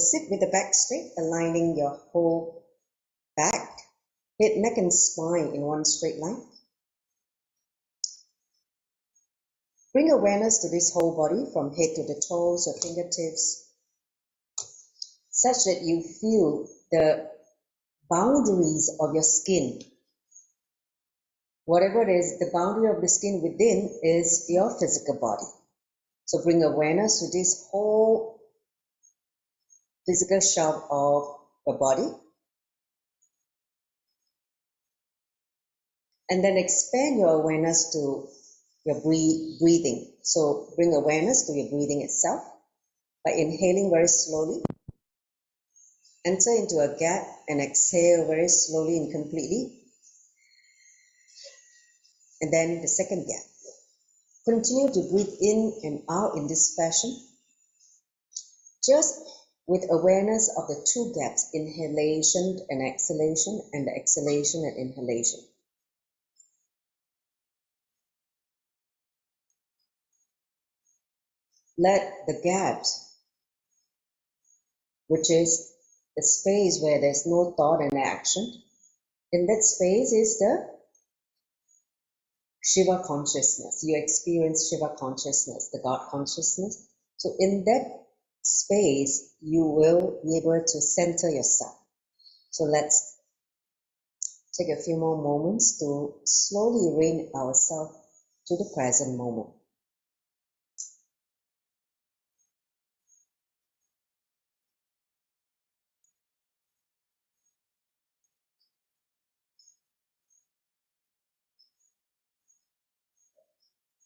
sit with the back straight, aligning your whole back, head, neck, and spine in one straight line. Bring awareness to this whole body from head to the toes or fingertips, such that you feel the boundaries of your skin. Whatever it is, the boundary of the skin within is your physical body. So bring awareness to this whole physical shell of the body. And then expand your awareness to your breathing. So bring awareness to your breathing itself by inhaling very slowly. Enter into a gap and exhale very slowly and completely. And then the second gap. Continue to breathe in and out in this fashion, just with awareness of the two gaps, inhalation and exhalation, and the exhalation and inhalation. Let the gaps, which is the space where there's no thought and action, in that space is the Shiva consciousness. You experience Shiva consciousness, the God consciousness. So in that space, you will be able to center yourself. So let's take a few more moments to slowly bring ourselves to the present moment.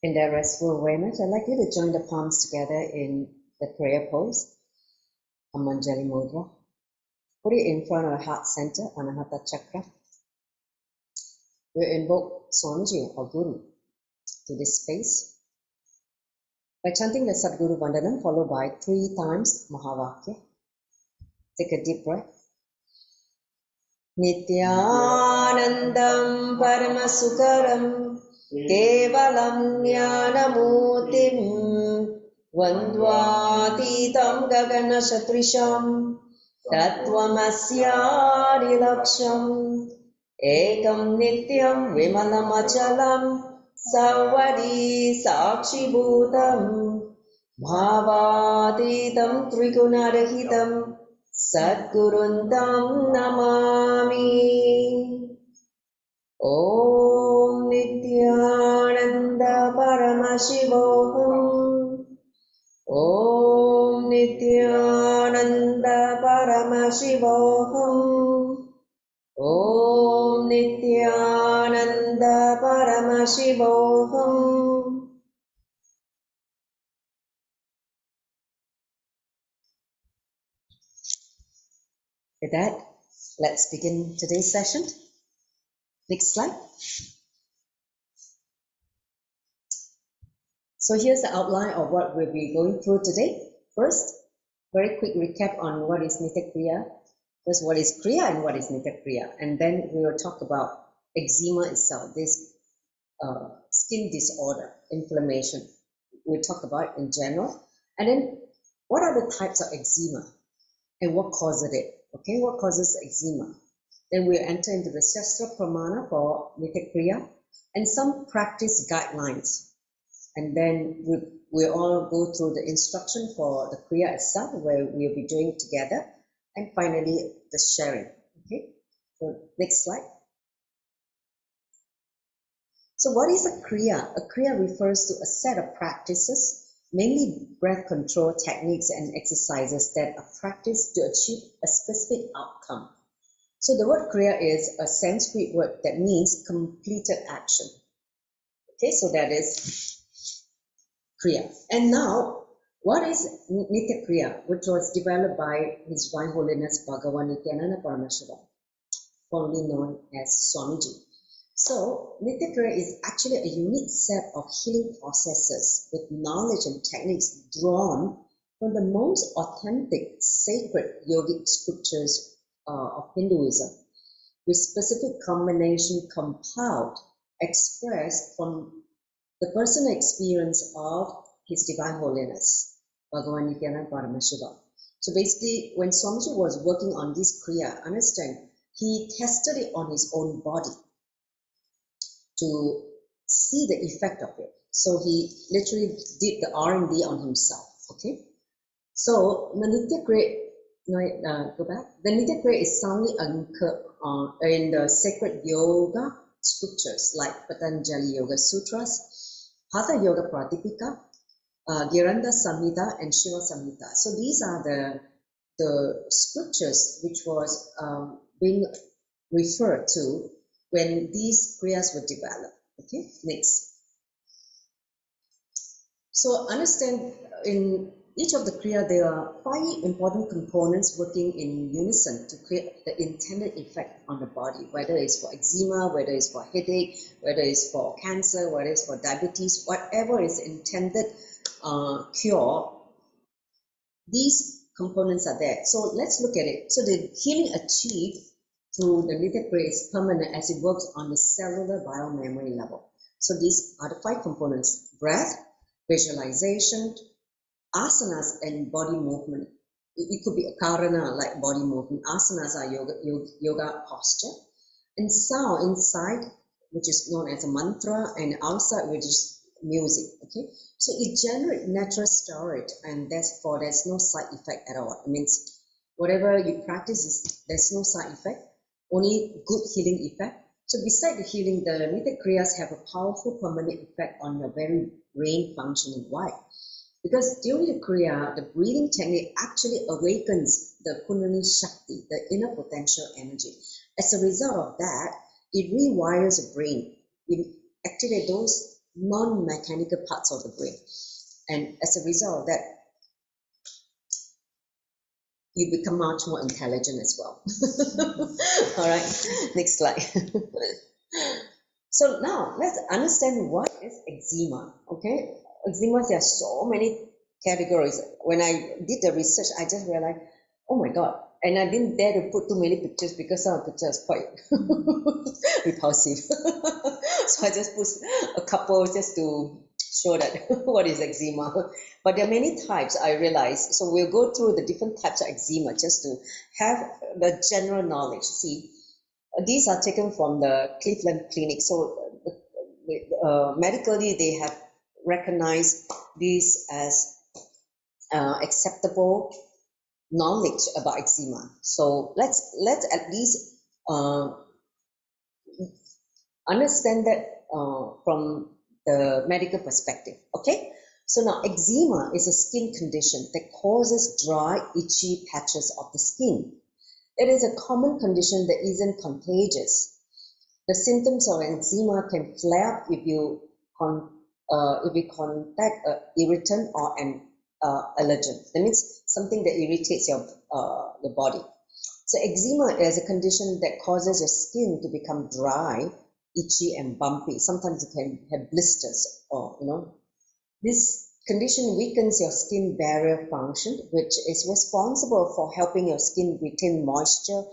In that restful awareness, I'd like you to join the palms together in the prayer pose, Amanjali Mudra. Put it in front of the heart center, Anahata Chakra. We invoke Swamiji or Guru to this space by chanting the Sadguru Vandanam followed by 3 times Mahavakya. Take a deep breath. Nithyanandam Paramasukaram Kevalam Jnanamurtim Vandvatitam Gagana Shatrisham Tattvamasya Laksham Ekam Nityam Vimalamachalam Savadi Sakshi Bhutam Bhavatitam Trigunarahitam Sadguruntam Namami. Om Nithyananda Paramashivam. Om Nithyananda Paramashivam. Om Nithyananda Paramashivam. With that, let's begin today's session. Next slide. So here's the outline of what we'll be going through today. First, very quick recap on what is Nithya Kriya. First, what is Kriya and what is Nithya Kriya. And then we will talk about eczema itself, this skin disorder, inflammation. We'll talk about in general. And then what are the types of eczema and what causes it? Okay, what causes eczema? Then we'll enter into the Shastra Pramana for Nithya Kriya and some practice guidelines. And then we'll all go through the instruction for the Kriya itself, where we'll be doing it together. And finally, the sharing. Okay, so next slide. So what is a Kriya? A Kriya refers to a set of practices, mainly breath control techniques and exercises that are practiced to achieve a specific outcome. So the word Kriya is a Sanskrit word that means completed action. Okay, so that is Kriya. And now, what is Nithya Kriya, which was developed by His Divine Holiness Bhagavan Nithyananda Paramashivam, formerly known as Swamiji. So, Nithya Kriya is actually a unique set of healing processes with knowledge and techniques drawn from the most authentic, sacred yogic scriptures of Hinduism, with specific combination compiled, expressed from the personal experience of His Divine Holiness, Bhagavan Nithyananda Paramashivam. So basically, when Swamiji was working on this Kriya, understand, he tested it on his own body to see the effect of it. So he literally did the R&D on himself, okay? So the Nithya Kriya, go back. The Nithya Kriya is soundly anchored in the sacred yoga scriptures like Patanjali Yoga Sutras, Hatha Yoga Pratipika, Giranda Samhita and Shiva Samhita. So these are the scriptures which was being referred to when these kriyas were developed. Okay, next. So understand, in each of the kriya there are 5 important components working in unison to create the intended effect on the body, whether it's for eczema, whether it's for headache, whether it's for cancer, whether it's for diabetes, whatever is intended cure, these components are there. So let's look at it. So the healing achieved through the Nithya Kriya is permanent as it works on the cellular biomemory level. So these are the 5 components: breath, visualization, asanas and body movement. It could be a karana like body movement. Asanas are yoga posture. And sound inside, which is known as a mantra, and outside, which is music. Okay, so it generates natural storage, and therefore there's no side effect at all. It means whatever you practice, there's no side effect, only good healing effect. So beside the healing, the Nithya Kriyas have a powerful permanent effect on your very brain functioning. Why? Because during the Kriya, the breathing technique actually awakens the Kundalini Shakti, the inner potential energy. As a result of that, it rewires the brain. It activates those non-mechanical parts of the brain. And as a result of that, you become much more intelligent as well. All right, next slide. So now let's understand what is eczema. Okay, eczema, there are so many categories. When I did the research, I just realized, oh my God, and I didn't dare to put too many pictures because some of the pictures are quite repulsive. So I just put a couple just to show that what is eczema. But there are many types, I realize. So we'll go through the different types of eczema just to have the general knowledge. See, these are taken from the Cleveland Clinic. So medically, they have recognized this as acceptable knowledge about eczema. So let's at least understand that from the medical perspective. Okay, so now eczema is a skin condition that causes dry, itchy patches of the skin. It is a common condition that isn't contagious. The symptoms of eczema can flare up if you contact an irritant or an allergen. That means something that irritates your body. So eczema is a condition that causes your skin to become dry, itchy, and bumpy. Sometimes you can have blisters, or this condition weakens your skin barrier function, which is responsible for helping your skin retain moisture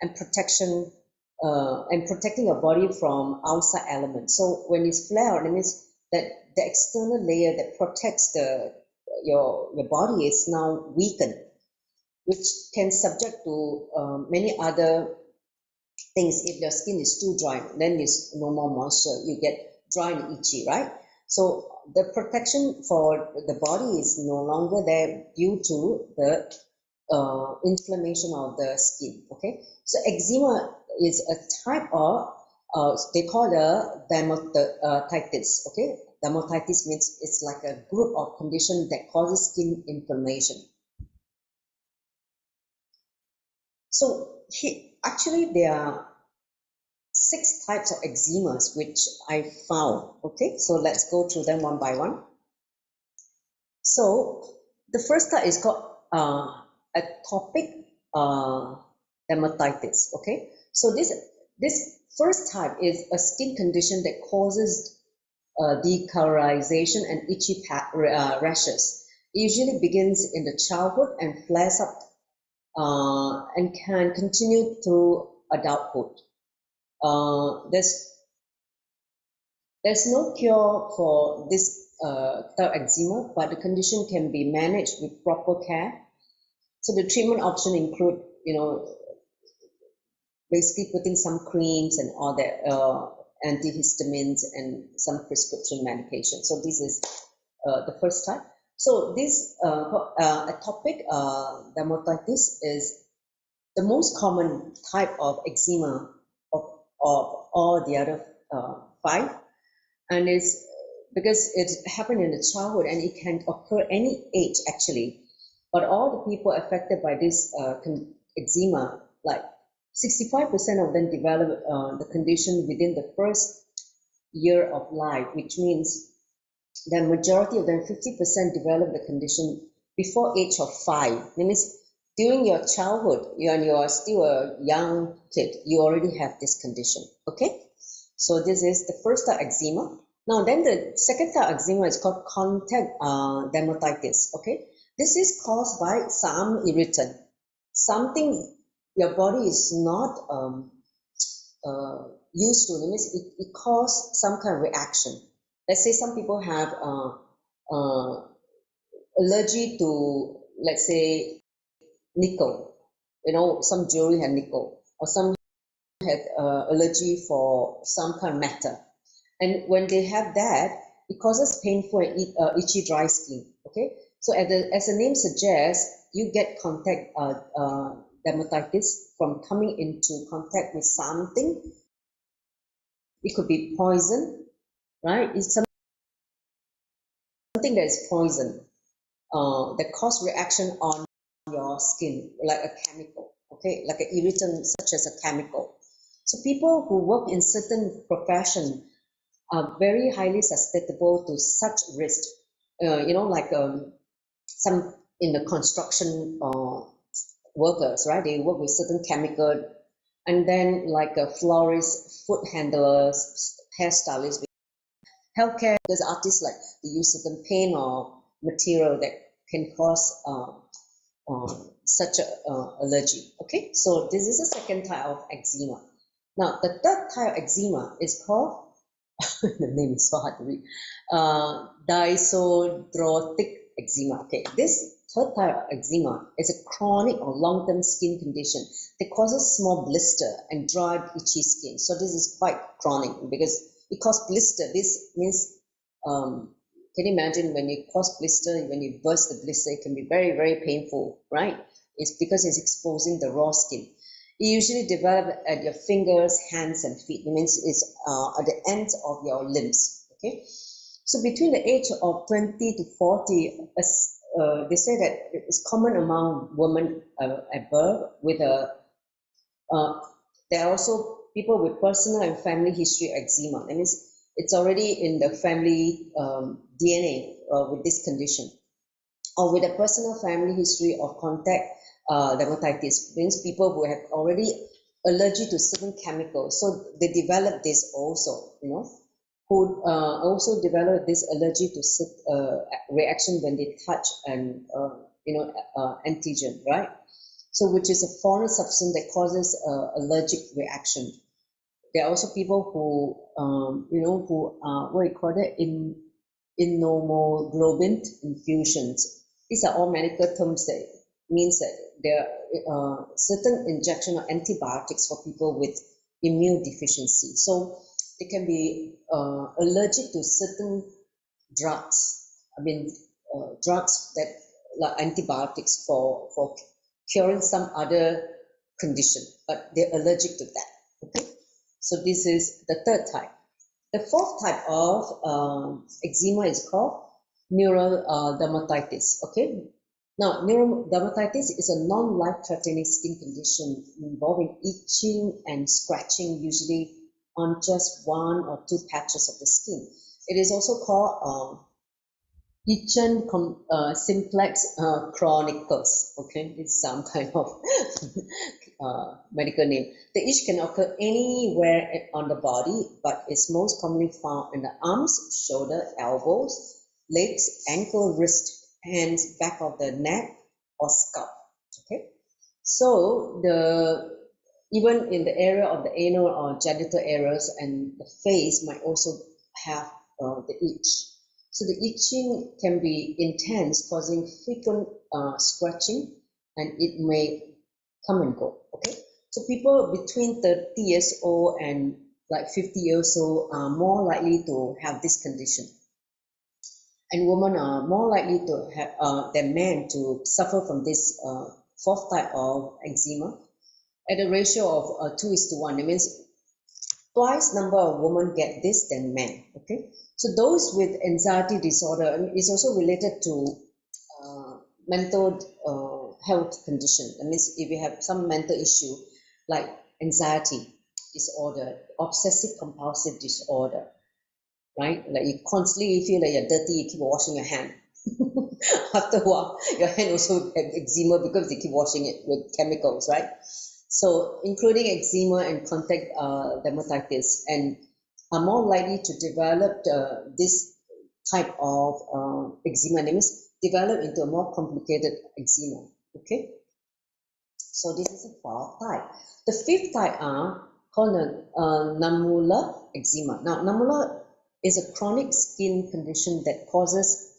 and protection and protecting your body from outside elements. So when it's flared, it means that the external layer that protects your body is now weakened, which can subject to many other things. If your skin is too dry, then there's no more moisture, you get dry and itchy, right? So the protection for the body is no longer there due to the inflammation of the skin. Okay, so eczema is a type of they call the dermatitis. Okay, dermatitis means it's like a group of conditions that causes skin inflammation. So actually there are 6 types of eczemas which I found. Okay, so let's go through them one by one. So the first type is called atopic dermatitis. Okay, so this first type is a skin condition that causes decolorization and itchy rashes. It usually begins in the childhood and flares up and can continue through adulthood. There's no cure for this type of eczema, but the condition can be managed with proper care. So the treatment option include, basically putting some creams and all that, antihistamines and some prescription medication. So this is the first type. So this atopic dermatitis is the most common type of eczema of all the other 5, and it's because it happened in the childhood and it can occur any age actually. But all the people affected by this eczema, like 65% of them develop the condition within the first year of life, which means the majority of them, 50%, develop the condition before age of 5. That means during your childhood, when you are still a young kid, you already have this condition. Okay, so this is the first type eczema. Now then the second type eczema is called contact dermatitis. Okay, this is caused by some irritant, something your body is not used to. That means it causes some kind of reaction. Let's say some people have allergy to, let's say, nickel. Some jewelry had nickel, or some had allergy for some kind of metal. And when they have that, it causes painful and itchy dry skin. Okay, so as the name suggests, you get contact dermatitis from coming into contact with something. It could be poison, right? It's something that is poison that cause reaction on your skin, like a chemical, okay, like an irritant such as a chemical. So people who work in certain profession are very highly susceptible to such risk. Like some in the construction workers, right? They work with certain chemical, and then like florists, food handlers, hairstylists, healthcare, because artists like they use certain paint or material that can cause such a allergy. Okay, so this is the second type of eczema. Now the third type of eczema is called the name is so hard to read, disodrotic eczema. Okay, this third type of eczema is a chronic or long-term skin condition that causes small blister and dry itchy skin. So this is quite chronic because it causes blister. This means can you imagine when you cause blister, when you burst the blister, it can be very, very painful, right? It's because it's exposing the raw skin. It usually develops at your fingers, hands, and feet. It means it's at the ends of your limbs. Okay, so between the age of 20 to 40, they say that it's common among women at birth with a. There are also people with personal and family history of eczema. That means it's already in the family DNA with this condition, or with a personal family history of contact dermatitis, means people who have already allergy to certain chemicals, so they develop this also, who also develop this allergy to reaction when they touch and antigen, right? So which is a foreign substance that causes allergic reaction. There are also people who what you call it, immunoglobulin infusions. These are all medical terms that means that there are certain injection of antibiotics for people with immune deficiency. So they can be allergic to certain drugs. Drugs that like antibiotics for curing some other condition, but they're allergic to that. Okay, so this is the third type. The fourth type of eczema is called neurodermatitis. Okay, now neurodermatitis is a non-life-threatening skin condition involving itching and scratching, usually on just 1 or 2 patches of the skin. It is also called lichen simplex chronicus. Okay, it's some kind of medical name. The itch can occur anywhere on the body, but it's most commonly found in the arms, shoulder, elbows, legs, ankle, wrist, hands, back of the neck, or scalp. Okay, so even in the area of the anal or genital areas and the face might also have the itch. So the itching can be intense, causing frequent scratching and it may come and go. Okay, so people between 30 years old and like 50 years old are more likely to have this condition, and women are more likely to have than men to suffer from this fourth type of eczema at a ratio of 2:1. That means twice number of women get this than men. Okay, so those with anxiety disorder is also related to mental health condition. That means if you have some mental issue like anxiety disorder, obsessive compulsive disorder, right? Like you constantly feel that you're dirty, you keep washing your hand. After a while, your hand also have eczema because you keep washing it with chemicals, right? So including eczema and contact dermatitis, and are more likely to develop this type of eczema, that means develop into a more complicated eczema. Okay, so this is a fourth type. The fifth type are called nummular eczema. Now, nummular is a chronic skin condition that causes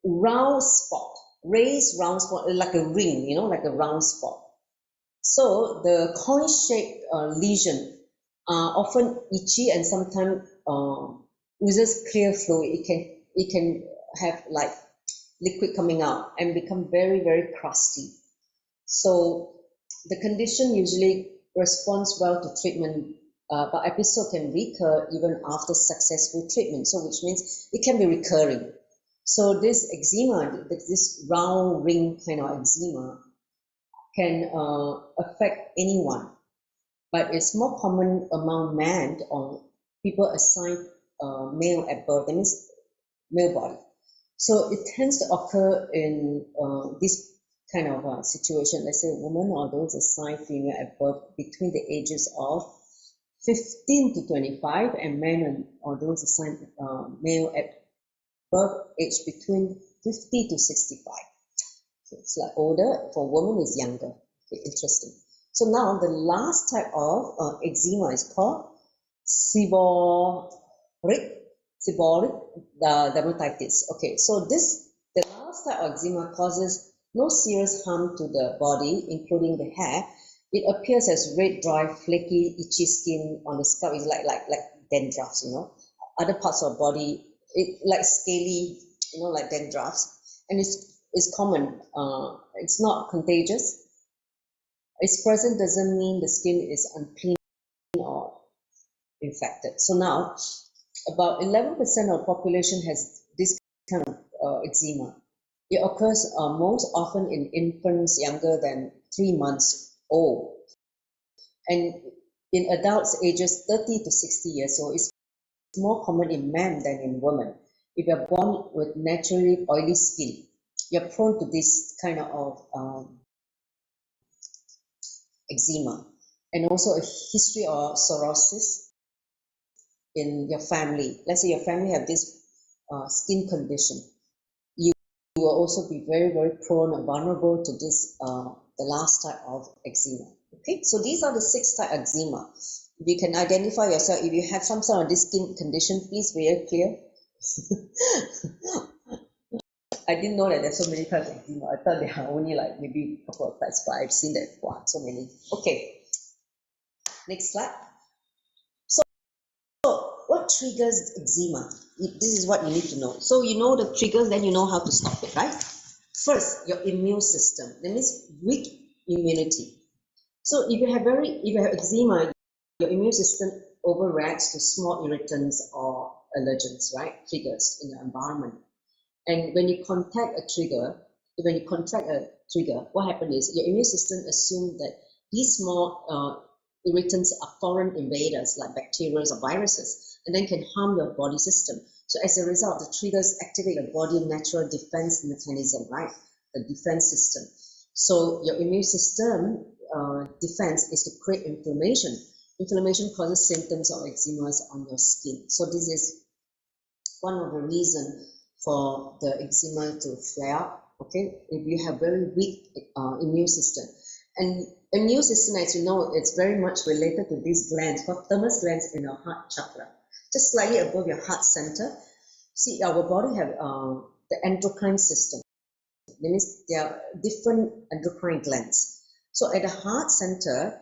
round spot, raised round spot, like a ring, like a round spot. So the coin-shaped lesion are often itchy and sometimes oozes clear fluid. It can have like liquid coming out and become very, very crusty. So the condition usually responds well to treatment, but episode can recur even after successful treatment. So which means it can be recurring. So this eczema, this round ring kind of eczema, can affect anyone, but it's more common among men or people assigned male at birth. That means male body. So it tends to occur in this kind of situation. Let's say a woman or those assigned female at birth between the ages of 15 to 25, and men or those assigned male at birth age between 50 to 65. So it's like older, for women is younger. Okay, interesting. So now the last type of eczema is called seborrheic dermatitis. Okay, so the last type of eczema causes no serious harm to the body, including the hair. It appears as red, dry, flaky, itchy skin on the scalp. It's like dandruffs, Other parts of body, it like scaly, like dandruffs, and it's common. It's not contagious. Its presence doesn't mean the skin is unclean or infected. So now, about 11% of the population has this kind of eczema. It occurs most often in infants younger than 3 months old, and in adults ages 30 to 60 years old. It's more common in men than in women. If you're born with naturally oily skin, you're prone to this kind of eczema, and also a history of psoriasis in your family. Let's say your family have this skin condition. You will also be very, very prone and vulnerable to this, the last type of eczema. Okay, so these are the 6 type of eczema. If you can identify yourself, if you have some sort of this skin condition, please be very clear. I didn't know that there's so many types of eczema. I thought there are only like maybe a couple of types, but I've seen that, wow, so many. Okay, next slide. So what triggers eczema? This is what you need to know. So you know the triggers, then you know how to stop it, right? First, your immune system. That means weak immunity. So if you have eczema, your immune system overreacts to small irritants or allergens, right? Triggers in the environment. And when you contract a trigger, what happens is your immune system assumes that these small irritants are foreign invaders like bacteria or viruses, and then can harm your body system. So as a result, the triggers activate your body's natural defense mechanism, right? The defense system. So your immune system defense is to create inflammation. Inflammation causes symptoms of eczema on your skin. So this is one of the reasons for the eczema to flare up. Okay, if you have very weak immune system, and immune system, as you know, it's very much related to these glands called thymus glands in your heart chakra, just slightly above your heart center. See, our body have the endocrine system. That means there are different endocrine glands. So at the heart center,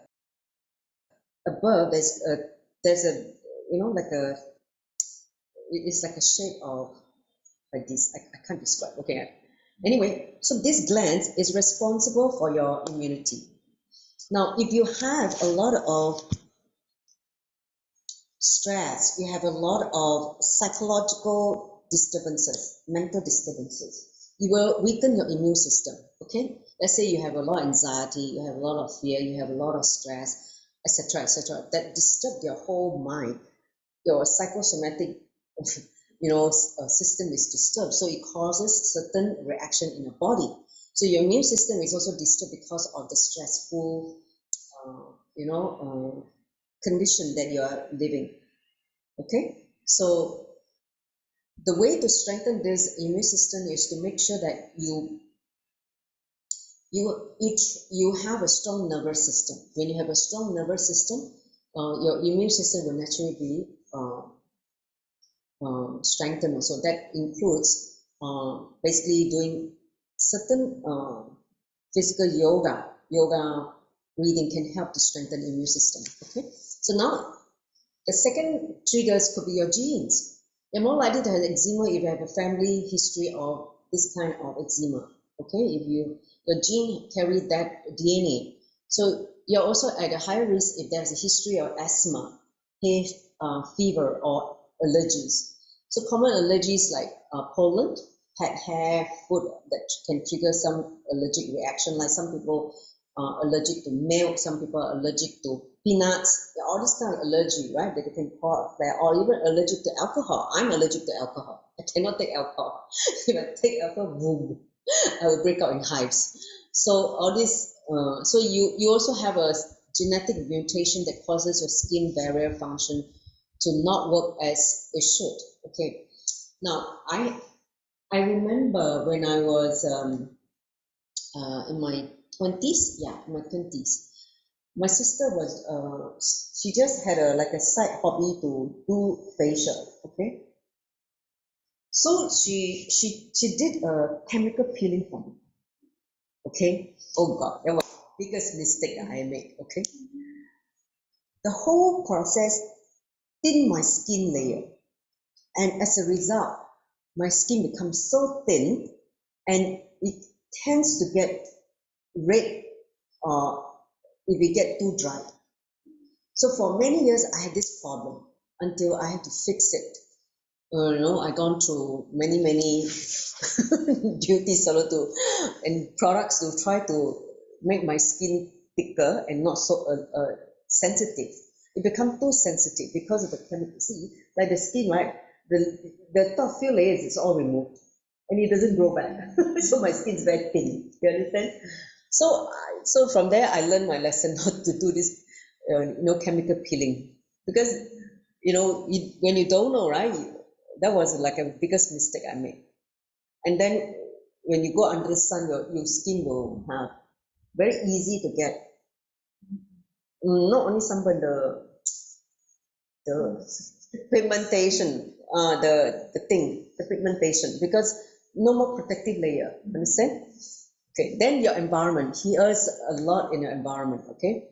above, there's a like a, it's like a shape of like this. I can't describe. Okay. Anyway, so this gland is responsible for your immunity. Now, if you have a lot of stress, you have a lot of psychological disturbances, mental disturbances, you will weaken your immune system. Okay, let's say you have a lot of anxiety, you have a lot of fear, you have a lot of stress, etc., etc., that disturb your whole mind. Your psychosomatic system is disturbed, so it causes certain reaction in your body. So your immune system is also disturbed because of the stressful condition that you are living. Okay, so the way to strengthen this immune system is to make sure that you have a strong nervous system. When you have a strong nervous system, your immune system will naturally be strengthened. Also, that includes basically doing certain physical yoga breathing can help to strengthen the immune system. Okay, so now the second triggers could be your genes. You're more likely to have eczema if you have a family history of this kind of eczema. Okay, if your gene carry that DNA, so you're also at a higher risk if there's a history of asthma, hay fever, or allergies. So common allergies like pollen, pet hair, food that can trigger some allergic reaction. Like some people are allergic to milk, some people are allergic to peanuts. All this kind of allergy, right? That they can cause there, or even allergic to alcohol. I'm allergic to alcohol. I cannot take alcohol. If I take alcohol, boom, I will break out in hives. So all this, so you also have a genetic mutation that causes your skin barrier function to not work as it should. Okay. Now I remember when I was in my 20s, in my 20s, my sister was she just had a side hobby to do facial. Okay, so she did a chemical peeling for me. Okay, oh God, that was the biggest mistake I made. Okay, the whole process thinned my skin layer, and as a result, my skin becomes so thin, and it tends to get red if it get too dry. So for many years, I had this problem until I had to fix it. I gone through many beauty salon and products to try to make my skin thicker and not so sensitive. It becomes too sensitive because of the chemical. See, like the skin, right? The top few layers is all removed, and it doesn't grow back. So my skin is very thin. You understand? So from there, I learned my lesson not to do this, chemical peeling, because when you don't know, right? That was like a biggest mistake I made. And then when you go under the sun, your skin will have very easy to get not only sunburn, the pigmentation, the pigmentation, because no more protective layer. Understand? Okay. Then your environment. Here's a lot in your environment. Okay.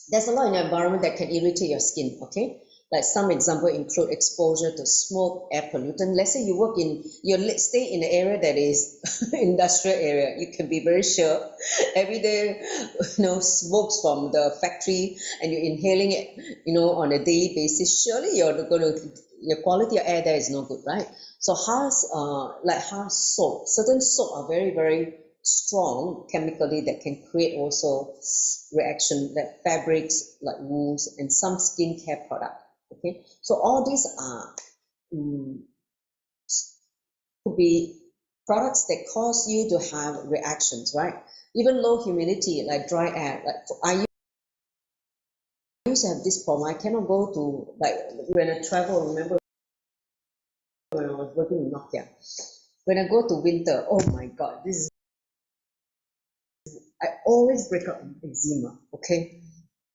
There's a lot in your environment that can irritate your skin. Okay. Like some example include exposure to smoke, air pollutant. Let's say you stay in an area that is industrial area. You can be very sure every day, smokes from the factory, and you're inhaling it, on a daily basis. Surely your quality of air there is no good, right? So harsh soap, certain soap are very, very strong chemically that can create also reaction, like fabrics, like wools, and some skincare product. Okay, so all these are could be products that cause you to have reactions, right? Even low humidity, like dry air. Like I used to have this problem. I cannot go to, like, when I travel. Remember when I was working in Nokia? When I go to winter, oh my God, I always break out in eczema. Okay,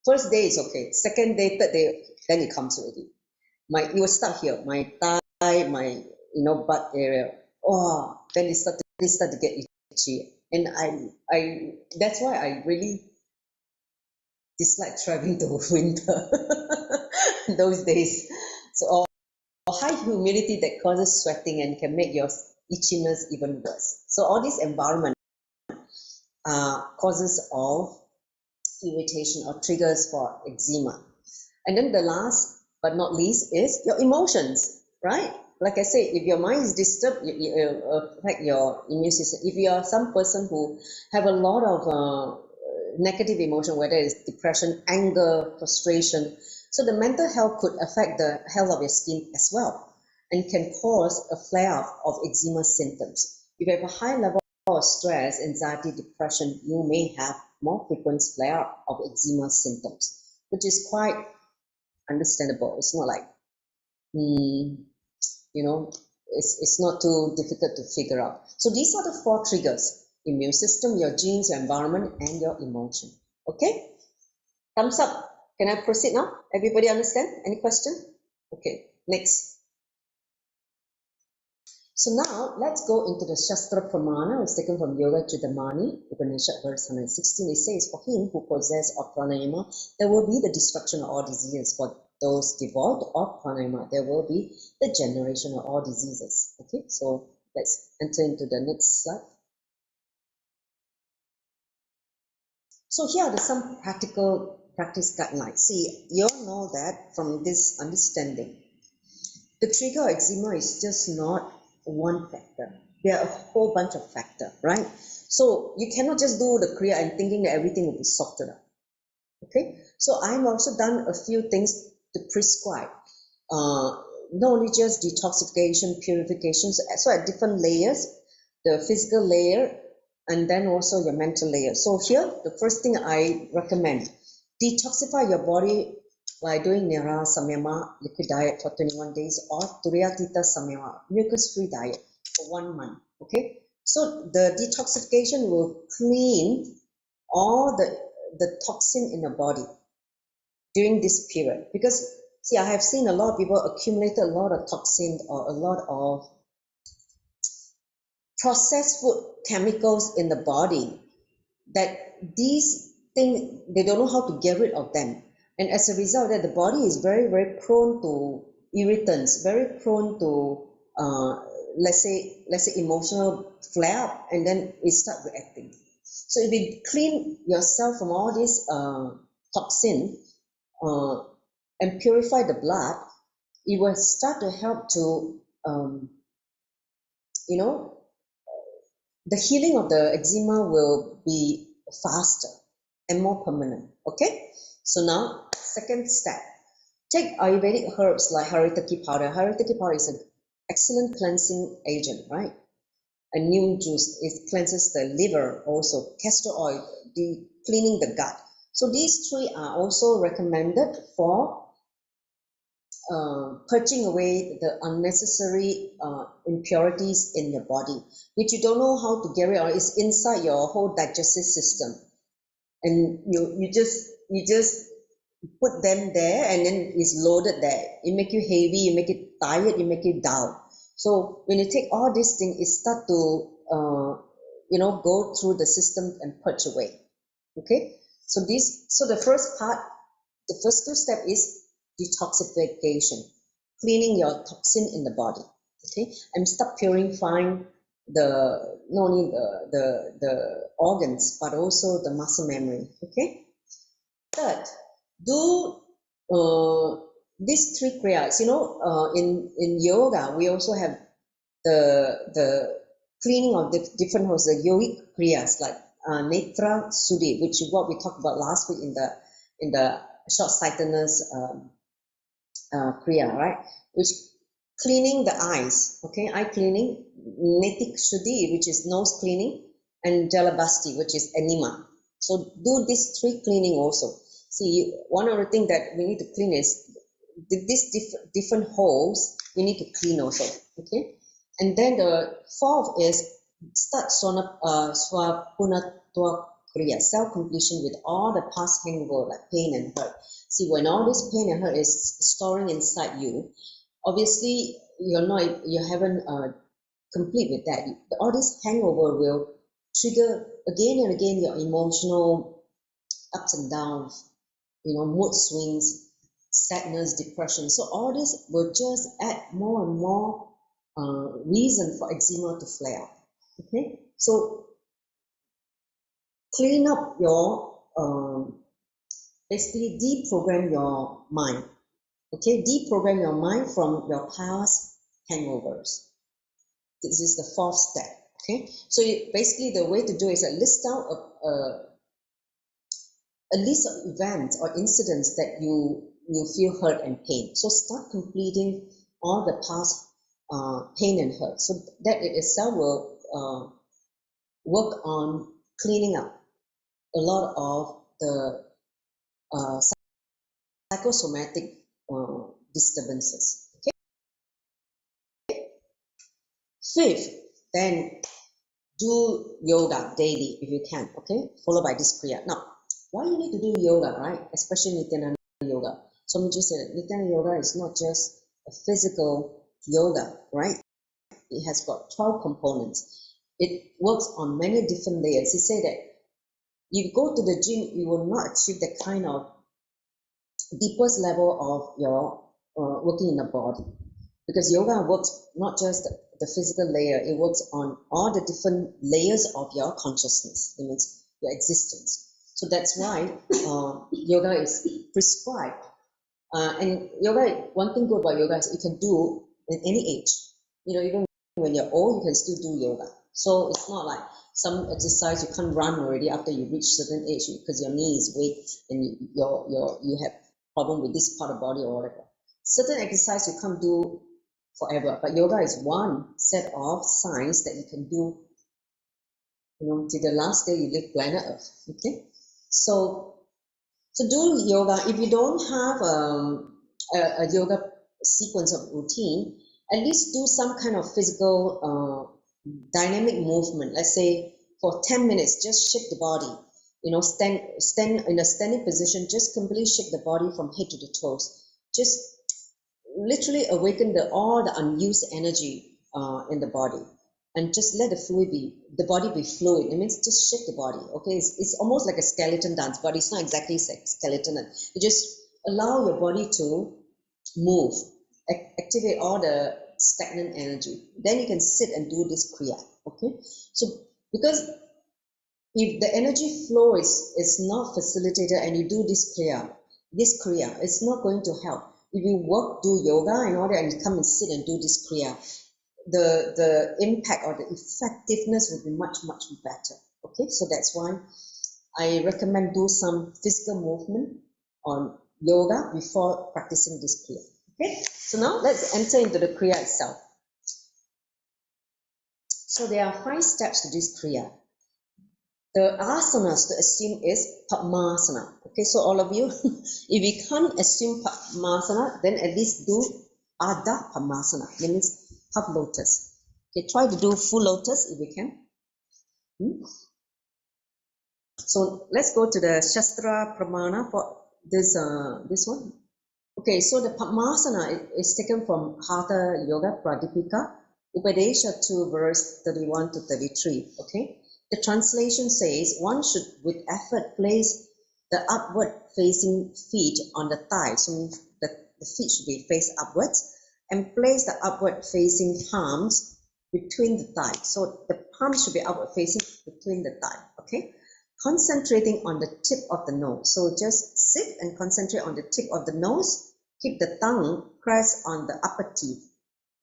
first day is okay. Second day, third day, then it comes already. It will start here, my thigh, my butt area. Oh, then it started start to get itchy. And I that's why I really dislike traveling to winter those days. So, or high humidity that causes sweating and can make your itchiness even worse. So all this environment causes of irritation or triggers for eczema. And then the last but not least is your emotions, right? Like I say, if your mind is disturbed, it affect your immune system. If you are some person who have a lot of negative emotion, whether it's depression, anger, frustration, so the mental health could affect the health of your skin as well and can cause a flare-up of eczema symptoms. If you have a high level of stress, anxiety, depression, you may have more frequent flare-up of eczema symptoms, which is quite understandable. It's not like, it's not too difficult to figure out. So these are the 4 triggers: immune system, your genes, your environment, and your emotion. Okay? Thumbs up. Can I proceed now? Everybody understand? Any question? Okay, next. So now let's go into the Shastra Pramana. It's taken from Yoga Chudamani, Upanishad verse 116. It says, for him who possesses of pranayama, there will be the destruction of all diseases. For those devoid of pranayama, there will be the generation of all diseases. Okay, so let's enter into the next slide. So here are some practical practice guidelines. See, you all know that from this understanding, the trigger of eczema is just not one factor. There are a whole bunch of factors, right? So you cannot just do the Kriya and thinking that everything will be sorted out. Okay, so I've also done a few things to prescribe. Not only just detoxification, purifications, so at different layers, the physical layer, and then also your mental layer. So here, the first thing I recommend, detoxify your body by doing Nira Samyama liquid diet for 21 days or Turiyatita Samyama mucus-free diet for 1 month. Okay, so the detoxification will clean all the toxin in the body during this period. Because see, I have seen a lot of people accumulate a lot of toxin or a lot of processed food chemicals in the body, that these things, they don't know how to get rid of them. And as a result, that the body is very, very prone to irritants, very prone to, let's say emotional flare up, and then it start reacting. So if you clean yourself from all this toxin and purify the blood, it will start to help to, the healing of the eczema will be faster and more permanent. Okay, so now second step, take Ayurvedic herbs like Haritaki powder. Haritaki powder is an excellent cleansing agent, right? A neem juice, it cleanses the liver, also castor oil, cleaning the gut. So these 3 are also recommended for purging away the unnecessary impurities in your body, which you don't know how to get rid of. It's inside your whole digestive system, and you just put them there, and then it's loaded there. It make you heavy, you make it tired, you make it dull. So when you take all these things, it start to go through the system and purge away. Okay, so the first part, the first 2 steps is detoxification, cleaning your toxin in the body. Okay, and start purifying not only the organs but also the muscle memory. Okay, third, do these 3 kriyas. In yoga we also have the cleaning of the different hosts, the yogic kriyas like Netra Sudhi, which is what we talked about last week in the short-sightedness kriya, right? Which cleaning the eyes, okay, eye cleaning, Netik Shuddhi, which is nose cleaning, and Jalabasti, which is enema. So do these 3 cleaning also. See, one of the things that we need to clean is these different holes, we need to clean also, okay? And then the 4th is start Swapunatwa Kriya, self-completion with all the past hangover like pain and hurt. See, when all this pain and hurt is storing inside you, obviously you haven't complete with that, all this hangover will trigger again and again your emotional ups and downs, mood swings, sadness, depression. So all this will just add more and more reason for eczema to flare up. Okay, so clean up your, basically deprogram your mind. Okay, deprogram your mind from your past hangovers. This is the fourth step. Okay, so basically the way to do it is list out a list of events or incidents that you feel hurt and pain. So start completing all the past pain and hurt. So that it itself will work on cleaning up a lot of the psychosomatic disturbances. Okay. Fifth, then do yoga daily if you can. Okay, followed by this kriya. Now, why you need to do yoga, right? Especially Nithyananda yoga. So just said Nithyananda yoga is not just a physical yoga, right? It has got 12 components. It works on many different layers. He said that you go to the gym, you will not achieve the kind of deepest level of your working in the body, because yoga works not just the physical layer, it works on all the different layers of your consciousness, it means your existence. So that's why yoga is prescribed. And yoga, one thing good about yoga is you can do in any age. Even when you're old, you can still do yoga. So it's not like some exercise you can't run already after you reach certain age because your knee is weak and you have problem with this part of the body or whatever. Certain exercise you can't do forever, but yoga is one set of science that you can do, till the last day you live planet Earth. Okay, so do yoga. If you don't have a yoga sequence of routine, at least do some kind of physical dynamic movement. Let's say for 10 minutes, just shake the body. Stand in a standing position, just completely shake the body from head to the toes. Just literally awaken all the unused energy in the body, and just let the body be fluid. It means just shake the body. Okay, it's almost like a skeleton dance, but it's not exactly skeleton dance. You just allow your body to move, activate all the stagnant energy. Then you can sit and do this kriya. Okay, so because if the energy flow is not facilitated and you do this kriya, it's not going to help. If you do yoga and all that, and you come and sit and do this kriya, the impact or the effectiveness will be much, much better. Okay, so that's why I recommend do some physical movement on yoga before practicing this kriya. Okay, so now let's enter into the kriya itself. So there are 5 steps to this kriya. The asanas to assume is Padmasana. Okay, so all of you, if you can't assume Padmasana, then at least do Ardha Padmasana. That means half lotus. Okay, try to do full lotus if you can. So let's go to the Shastra Pramana for this one. Okay, so the Padmasana is taken from Hatha Yoga Pradipika, Upadesha 2, verse 31 to 33. Okay. The translation says one should with effort place the upward facing feet on the thigh. So the feet should be faced upwards, and place the upward facing palms between the thigh. So the palms should be upward facing between the thigh. Okay, concentrating on the tip of the nose. So just sit and concentrate on the tip of the nose. Keep the tongue pressed on the upper teeth.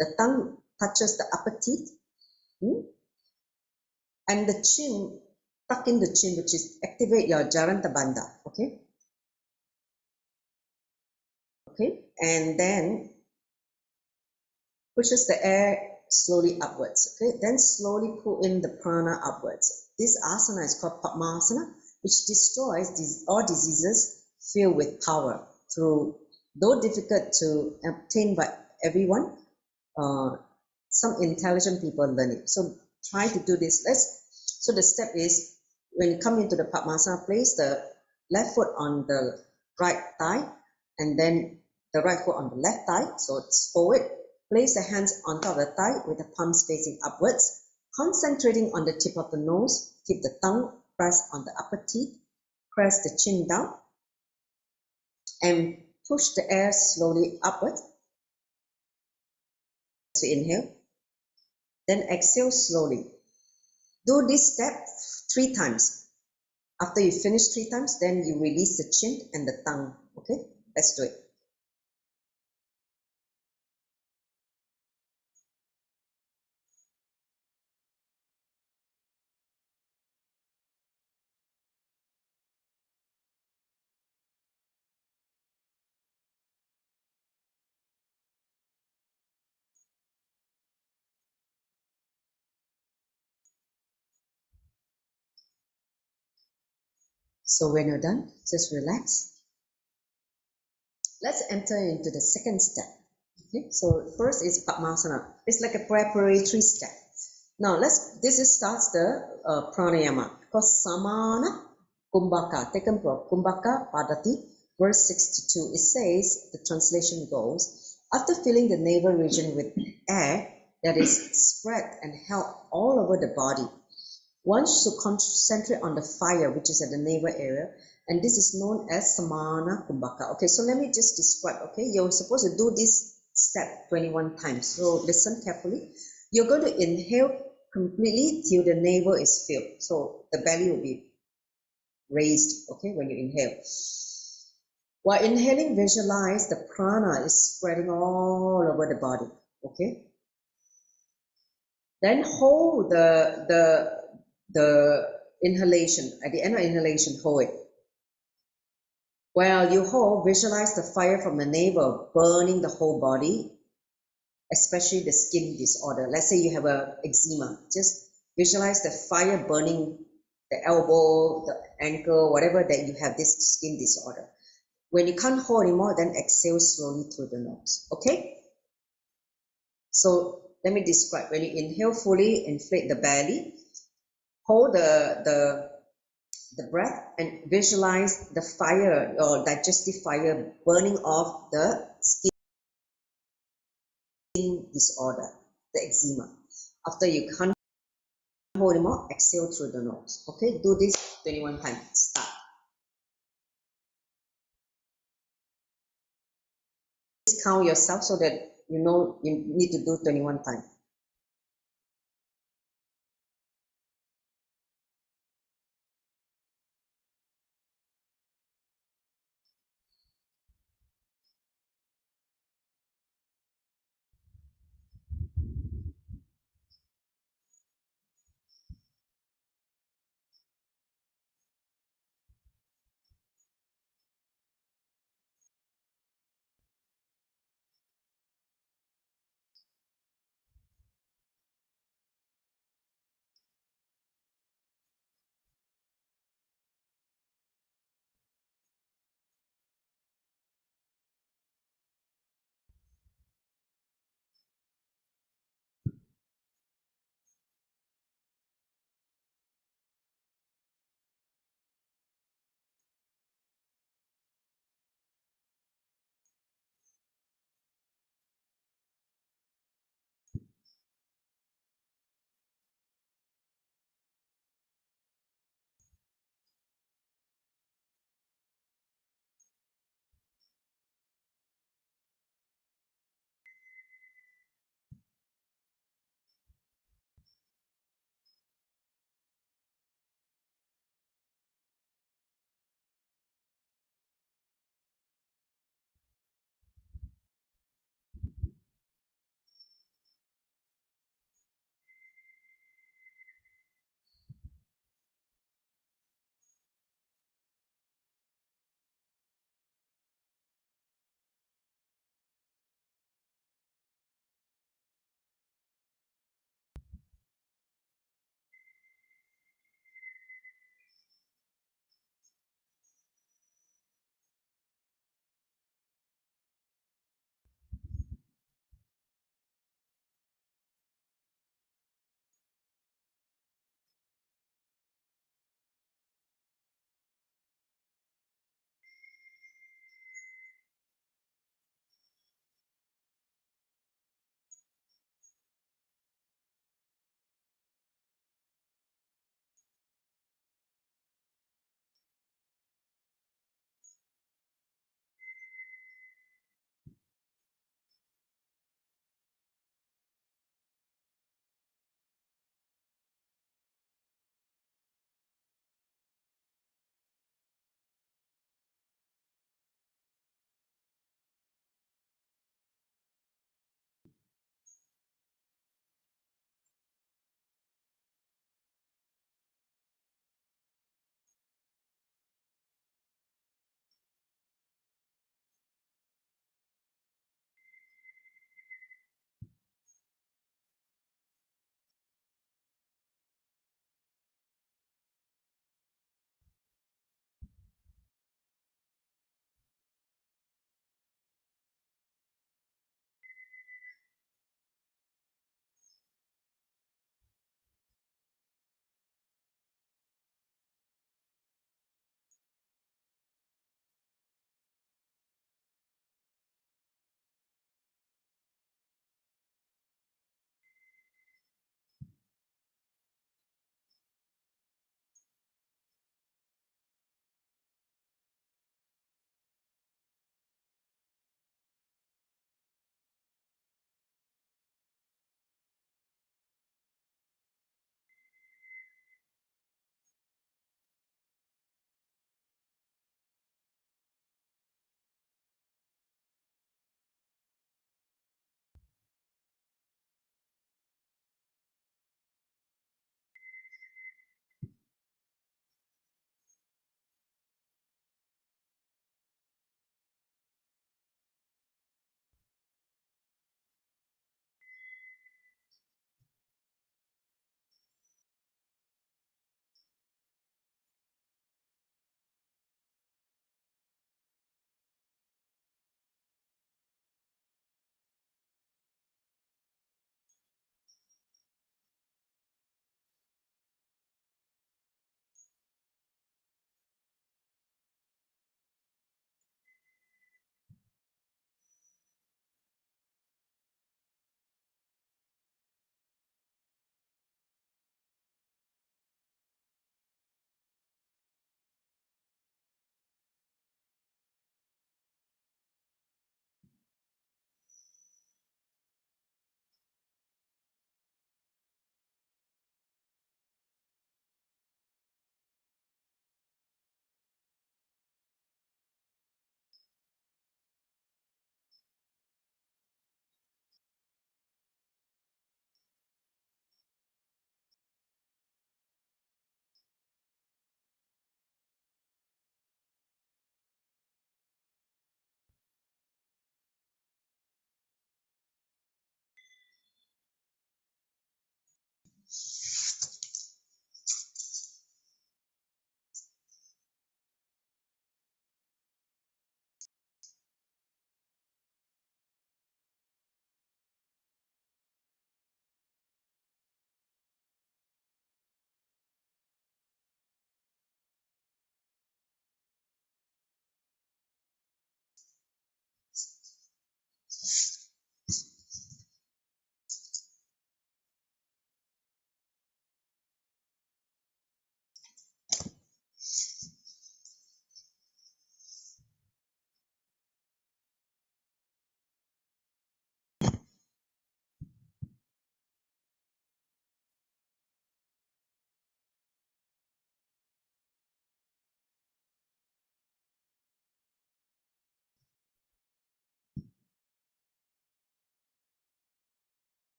The tongue touches the upper teeth. And the chin, tuck in the chin, which is activate your Jaranta Bandha. Okay. Okay. And then pushes the air slowly upwards. Okay. Then slowly pull in the prana upwards. This asana is called Padmasana, which destroys all diseases filled with power through, though difficult to obtain by everyone, some intelligent people learn it. So try to do this. So the step is, when you come into the Padmasana, place the left foot on the right thigh, and then the right foot on the left thigh, so it's forward, Place the hands on top of the thigh with the palms facing upwards, concentrating on the tip of the nose. Keep the tongue pressed on the upper teeth. Press the chin down and push the air slowly upward. So inhale, then exhale slowly. Do this step 3 times. After you finish 3 times, then you release the chin and the tongue. Okay, let's do it. So when you're done, just relax. Let's enter into the second step. Okay, so first is Padmasana. It's like a preparatory step. Now starts the pranayama, because samana kumbhaka, taken from kumbhaka padati, verse 62. It says, the translation goes, after filling the navel region with air that is spread and held all over the body, one should concentrate on the fire which is at the navel area, and this is known as samana kumbhaka. Okay, so let me just describe. Okay, you're supposed to do this step 21 times. So listen carefully. You're going to inhale completely till the navel is filled. So the belly will be raised, okay, when you inhale. While inhaling, visualize the prana is spreading all over the body, okay? Then hold the inhalation. At the end of inhalation, hold it. While you hold, visualize the fire from the navel burning the whole body, especially the skin disorder. Let's say you have a eczema. Just visualize the fire burning the elbow, the ankle, whatever that you have this skin disorder. When you can't hold anymore, then exhale slowly through the nose. Okay? So let me describe. When you inhale fully, inflate the belly, hold the breath and visualize the fire or digestive fire burning off the skin disorder, the eczema. After you can't hold anymore, exhale through the nose. Okay, do this 21 times. Start. Count yourself so that you know you need to do 21 times.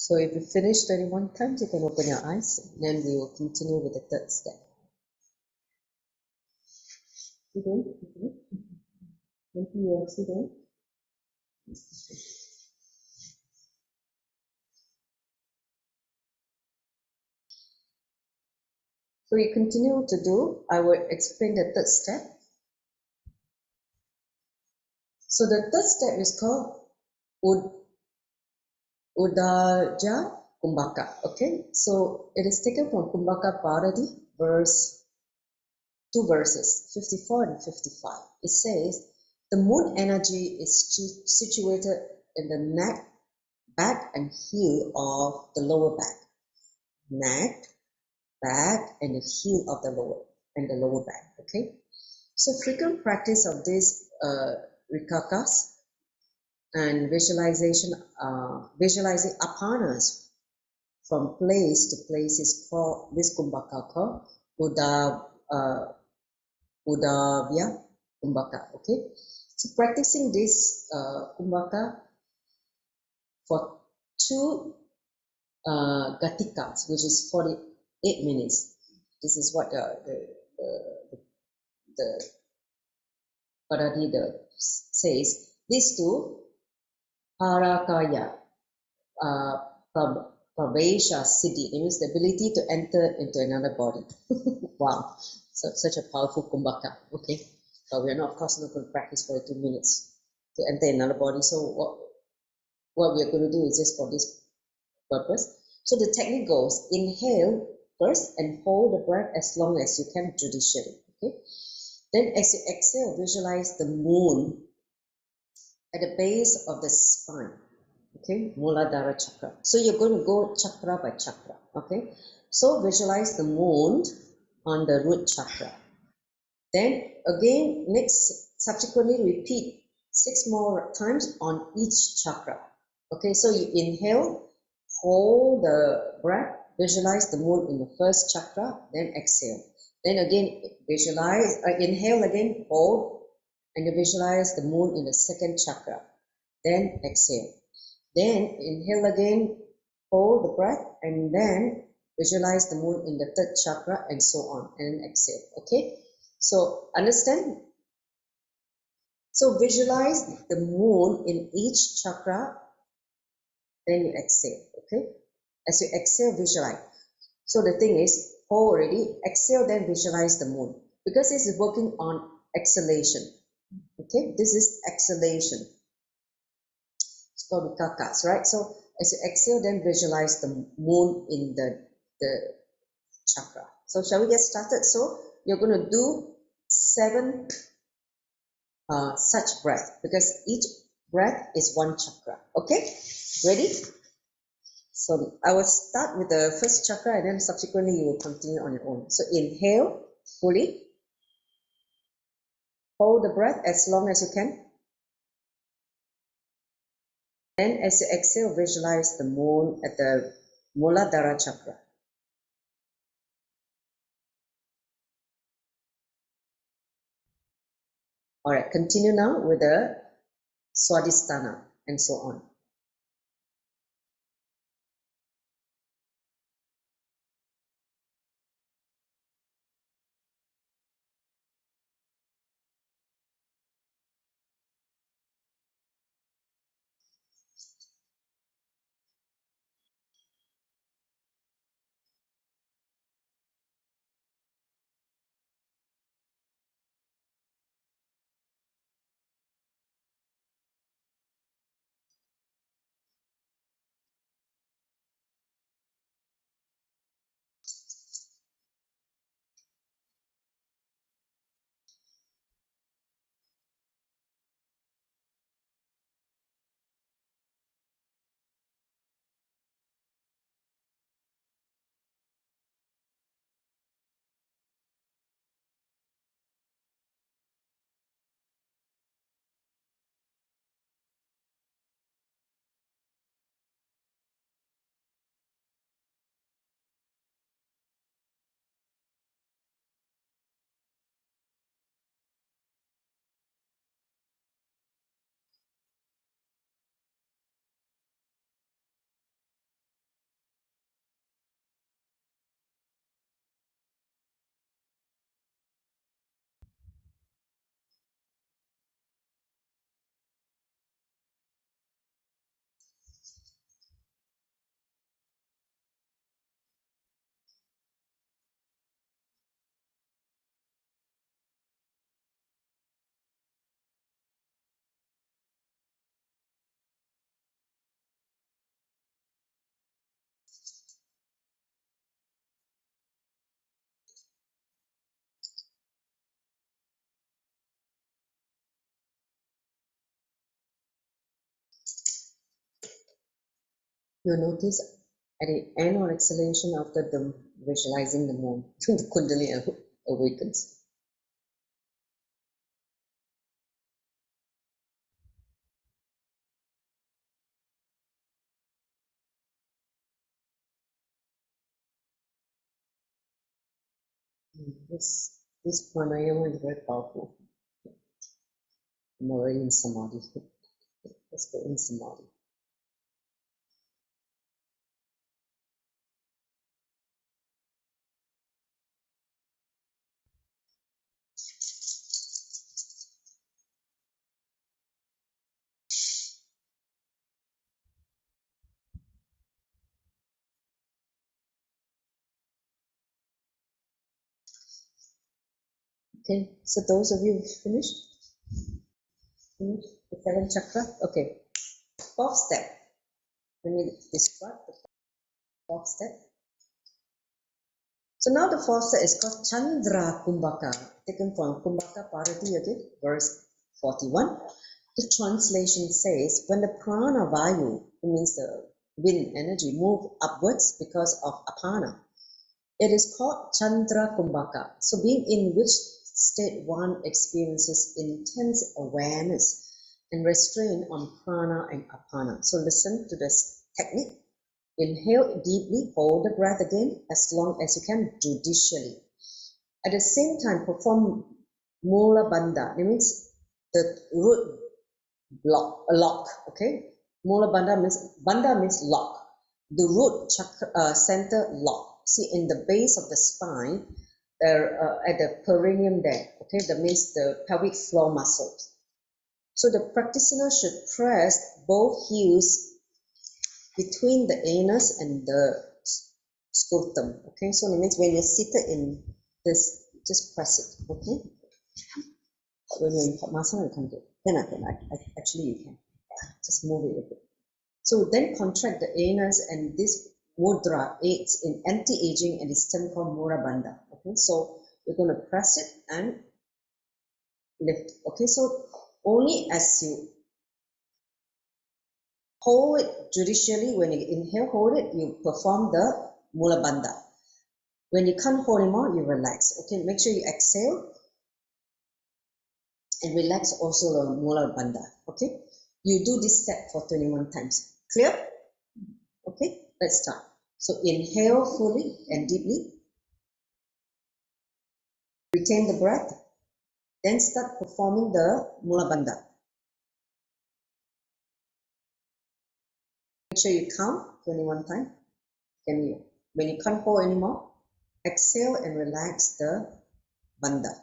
So if you finish 21 times, you can open your eyes. Then we will continue with the third step. You doing? You also doing? So you continue to do. I will explain the third step. So the third step is called Udaja Kumbhaka. Okay, so it is taken from Kumbhaka Bharati, two verses, 54 and 55. It says, the moon energy is situated in the neck, back, and heel of the lower back. Neck, back, and the heel of the lower back. Okay, so frequent practice of this rikakas and visualizing aparnas from place to place is called this kumbhaka called Udavya Kumbhaka. Okay, so practicing this Kumbhaka for two gatikas, which is 48 minutes. This is what the Paradida says. These two Harakaya Pravesha Siddhi, it means the ability to enter into another body. Wow, so such a powerful kumbhaka. Okay, but we're not, of course, not going to practice for 2 minutes to enter another body. So what we're going to do is just for this purpose. So the technique goes: inhale first and hold the breath as long as you can judicially. Okay, then as you exhale, visualize the moon at the base of the spine. Okay, Muladhara chakra. So you're going to go chakra by chakra. Okay, so visualize the moon on the root chakra. Then again, subsequently repeat 6 more times on each chakra. Okay, so you inhale, hold the breath, visualize the moon in the first chakra, then exhale. Then again, inhale again, hold, and you visualize the moon in the second chakra, then exhale. Then inhale again, hold the breath, and then visualize the moon in the third chakra, and so on, and then exhale. Okay, so understand? So visualize the moon in each chakra, then you exhale. Okay, as you exhale, visualize. So the thing is, hold already, exhale, then visualize the moon, because this is working on exhalation. Okay, this is exhalation. It's called kakas, right? So as you exhale, then visualize the moon in the chakra. So shall we get started? So you're going to do 7 such breath, because each breath is 1 chakra. Okay, ready? So I will start with the first chakra, and then subsequently you will continue on your own. So inhale fully, hold the breath as long as you can. Then as you exhale, visualize the moon at the Muladhara chakra. All right, continue now with the Swadhisthana and so on. You notice at the end or exhalation after the visualizing the moon, the Kundalini awakens. This pranayama is very powerful. I'm already in samadhi. Let's go in samadhi. Okay, so those of you who finished the seventh chakra. Okay, fourth step. Let me describe the fourth step. So now the fourth step is called Chandra Kumbhaka, taken from Kumbhaka Parati, okay, verse 41. The translation says, when the prana vayu, it means the wind energy, move upwards because of apana, it is called Chandra Kumbhaka. So being in which state one experiences intense awareness and restraint on prana and apana. So listen to this technique. Inhale deeply, hold the breath again as long as you can judicially. At the same time, perform Mula Bandha. It means the root lock, okay? Mula Bandha means lock. The root chakra, center lock. See, in the base of the spine, there at the perineum there, okay? That means the pelvic floor muscles. So the practitioner should press both heels between the anus and the scrotum, okay? So it means when you're seated in this, just press it, okay? When you're in Padmasana, you can do it. Then actually you can. Just move it a bit. So then contract the anus, and this mudra aids in anti-aging and is termed called Mura Bandha. Okay, so you're going to press it and lift. Okay, so only as you hold it judicially, when you inhale, hold it, you perform the Mula Bandha. When you can't hold anymore, you relax. Okay, make sure you exhale and relax also the Mula Bandha. Okay, you do this step for 21 times. Clear? Okay, let's start. So inhale fully and deeply. Retain the breath. Then start performing the Mula Bandha. Make sure you count 21 times. When you can't hold anymore, exhale and relax the Bandha.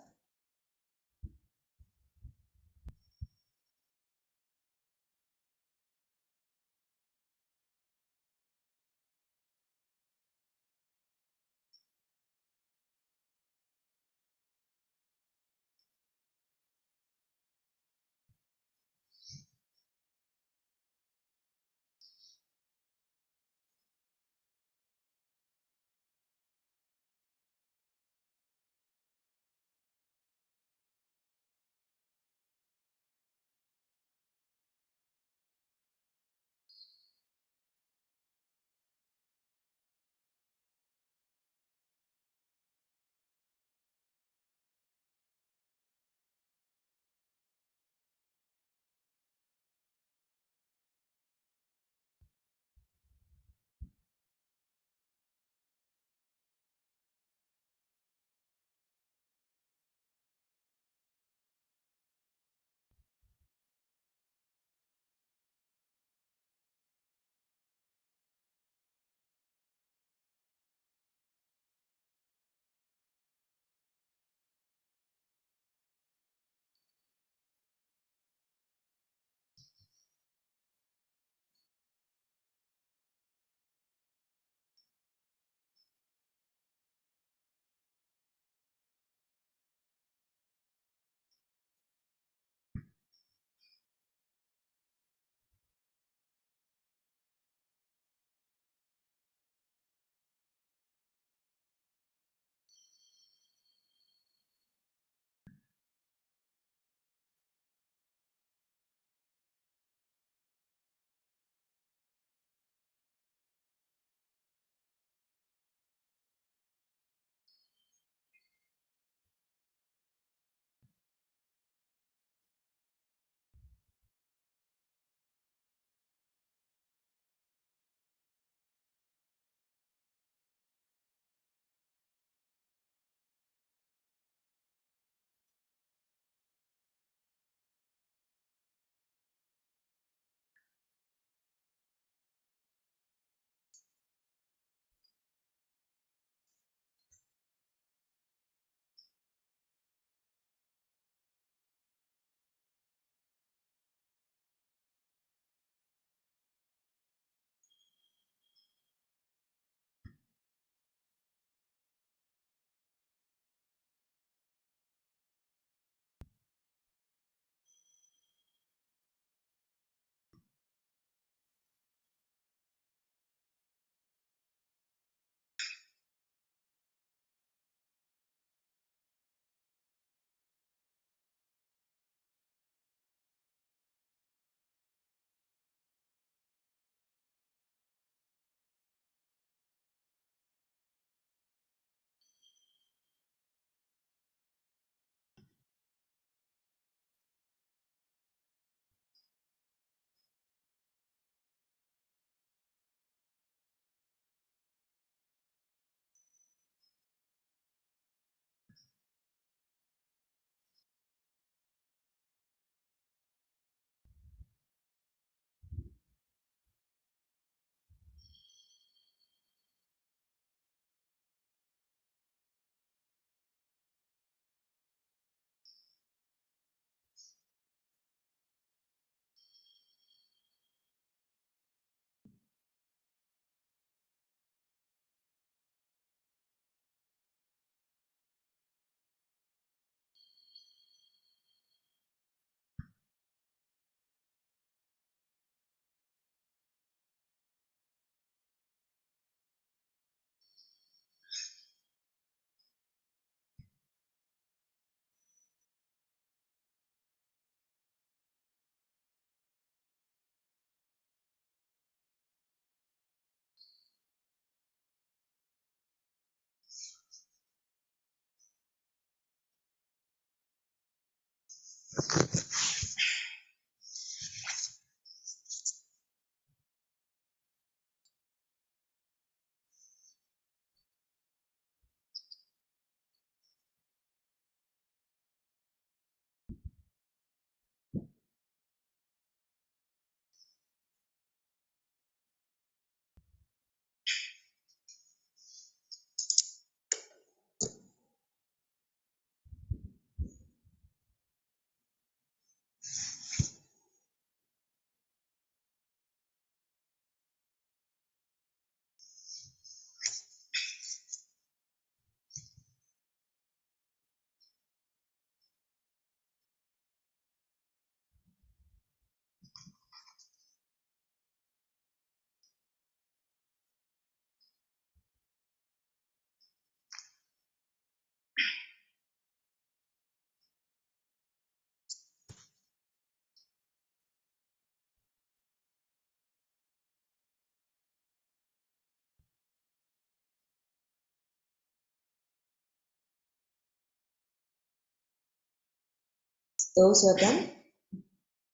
Those who are done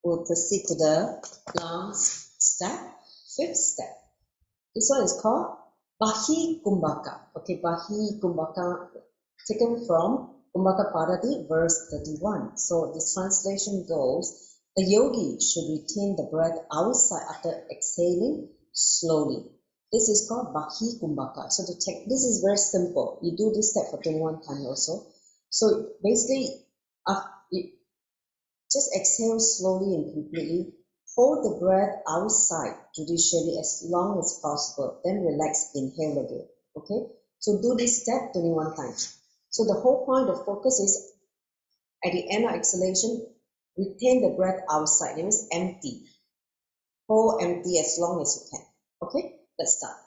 will proceed to the last step, fifth step. This one is called Bahi Kumbhaka. Okay, Bahi Kumbhaka, taken from Kumbhaka Padati, verse 31. So the translation goes, a yogi should retain the breath outside after exhaling slowly. This is called Bahi Kumbhaka. So this is very simple. You do this step for 21 times also. So basically, you just exhale slowly and completely. Hold the breath outside judicially as long as possible. Then relax, inhale again. Okay? So do this step 21 times. So the whole point of focus is at the end of exhalation, retain the breath outside. That means empty. Hold empty as long as you can. Okay? Let's start.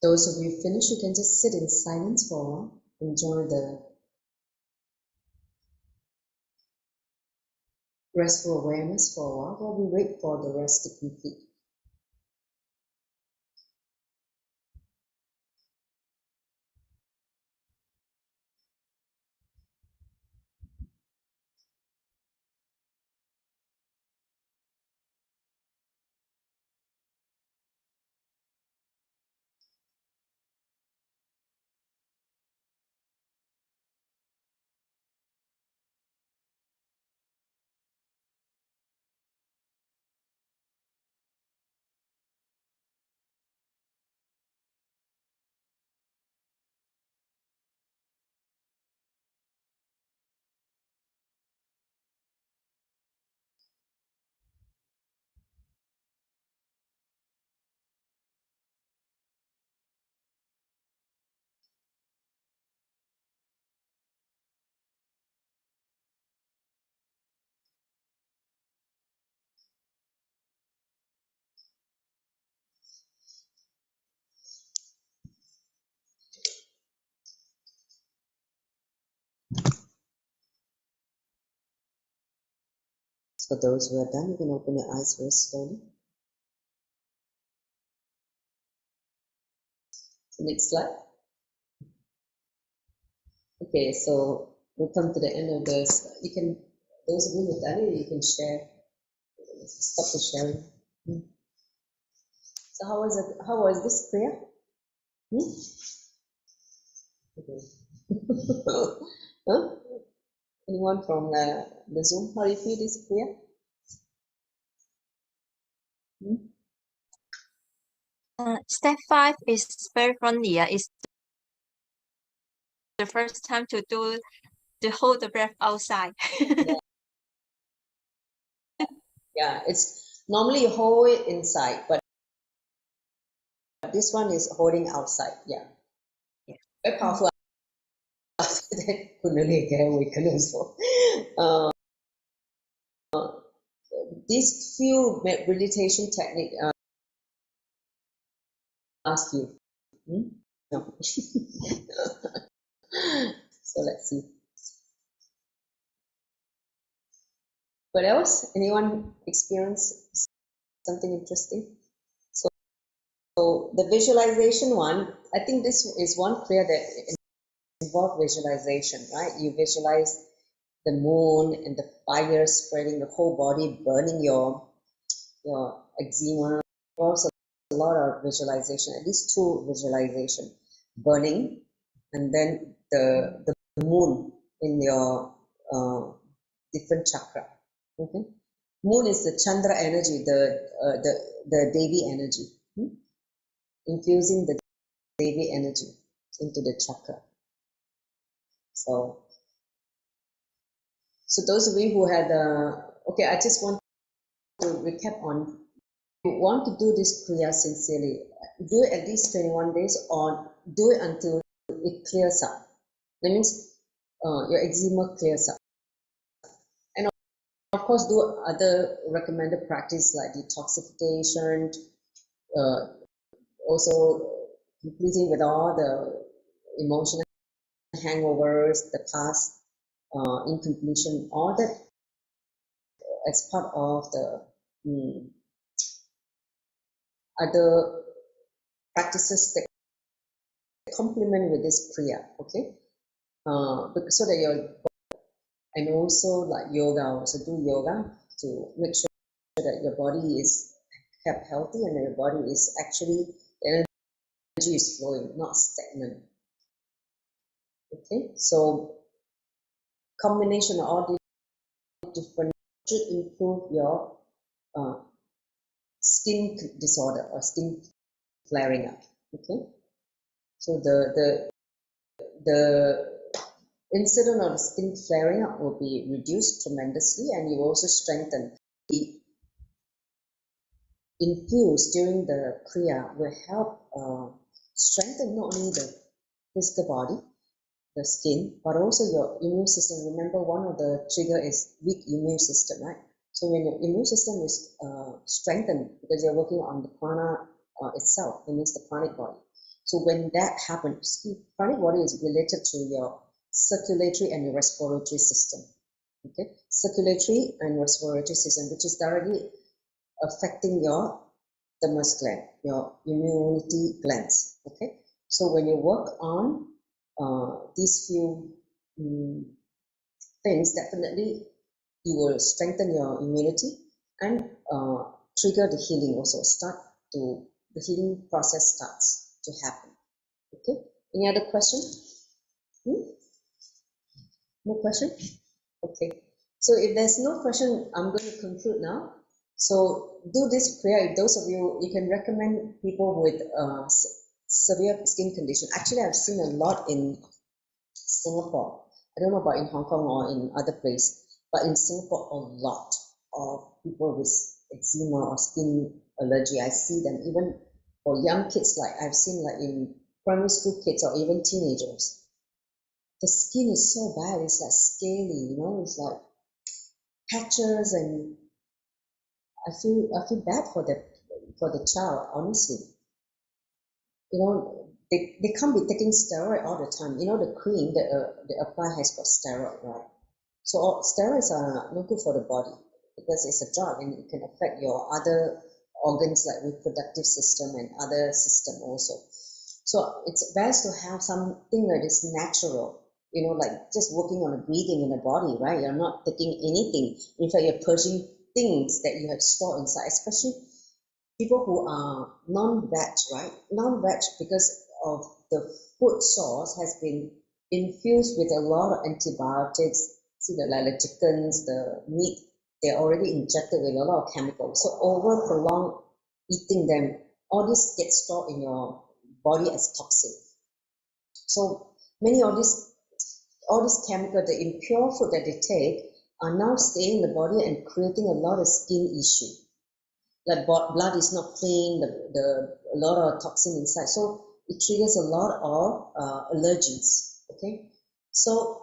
Those of you finished, you can just sit in silence for a while, enjoy the restful awareness for a while while we wait for the rest to complete. For those who are done, you can open your eyes very slowly. Next slide. Okay, so we'll come to the end of this. You can, those of you who have done it, you can share. Stop the sharing. So how was it? How was this prayer? Okay. Huh? Anyone from the Zoom? How do you feel this prayer? Step 5 is very friendly. It's the first time to hold the breath outside. Yeah, it's normally you hold it inside, but this one is holding outside. Yeah. Very powerful. After that, Kundalini get awakened also. These few meditation technique ask you. No. So let's see. What else? Anyone experience something interesting? So the visualization one, I think this is one prayer that involves visualization, right? You visualize the moon and the fire spreading the whole body, burning your eczema. Also a lot of visualization, at least 2 visualization, burning, and then the moon in your different chakra. Okay, moon is the Chandra energy, the Devi energy, infusing the Devi energy into the chakra. So those of you who had okay, I just want to recap on. You want to do this kriya sincerely, do it at least 21 days or do it until it clears up. That means your eczema clears up. And of course, do other recommended practice like detoxification, also completing with all the emotional hangovers, the past incompletion, all that as part of the other practices that complement with this kriya, okay? So that your, and also like yoga, also do yoga to make sure that your body is kept healthy and that your body is actually, the energy is flowing, not stagnant. Okay, so combination of all these different should improve your skin disorder or skin flaring up. Okay, so the incident of skin flaring up will be reduced tremendously, and you also strengthen. The infused during the kriya will help strengthen not only the physical body, the skin, but also your immune system. Remember, one of the trigger is weak immune system, right? So when your immune system is strengthened, because you're working on the prana itself, it means the pranic body. So when that happens, chronic body is related to your circulatory and your respiratory system. Okay, circulatory and respiratory system, which is directly affecting your thymus gland, your immunity glands. Okay, so when you work on these few things, definitely you will strengthen your immunity and trigger the healing also. The healing process starts to happen. Okay, any other question? No question? Okay, so if there's no question, I'm going to conclude now. So do this prayer. If those of you can recommend people with severe skin condition. Actually, I've seen a lot in Singapore. I don't know about in Hong Kong or in other places, but in Singapore, a lot of people with eczema or skin allergy. I see them even for young kids, like I've seen like in primary school kids or even teenagers. The skin is so bad, it's like scaly, it's like patches, and I feel bad for the child, honestly. They can't be taking steroid all the time. The cream that they apply has got steroid, right? So steroids are not good for the body because it's a drug and it can affect your other organs like reproductive system and other system also. So it's best to have something that is natural, like just working on the breathing in the body, right? You're not taking anything. In fact, you're purging things that you have stored inside, especially people who are non-veg, right? Non-veg because of the food source has been infused with a lot of antibiotics. See, like the chickens, the meat, they're already injected with a lot of chemicals. So over prolonged eating them, all this gets stored in your body as toxin. So many of these, all this chemical, the impure food that they take, are now staying in the body and creating a lot of skin issue. Like blood is not clean, a lot of toxin inside. So it triggers a lot of allergies. Okay, so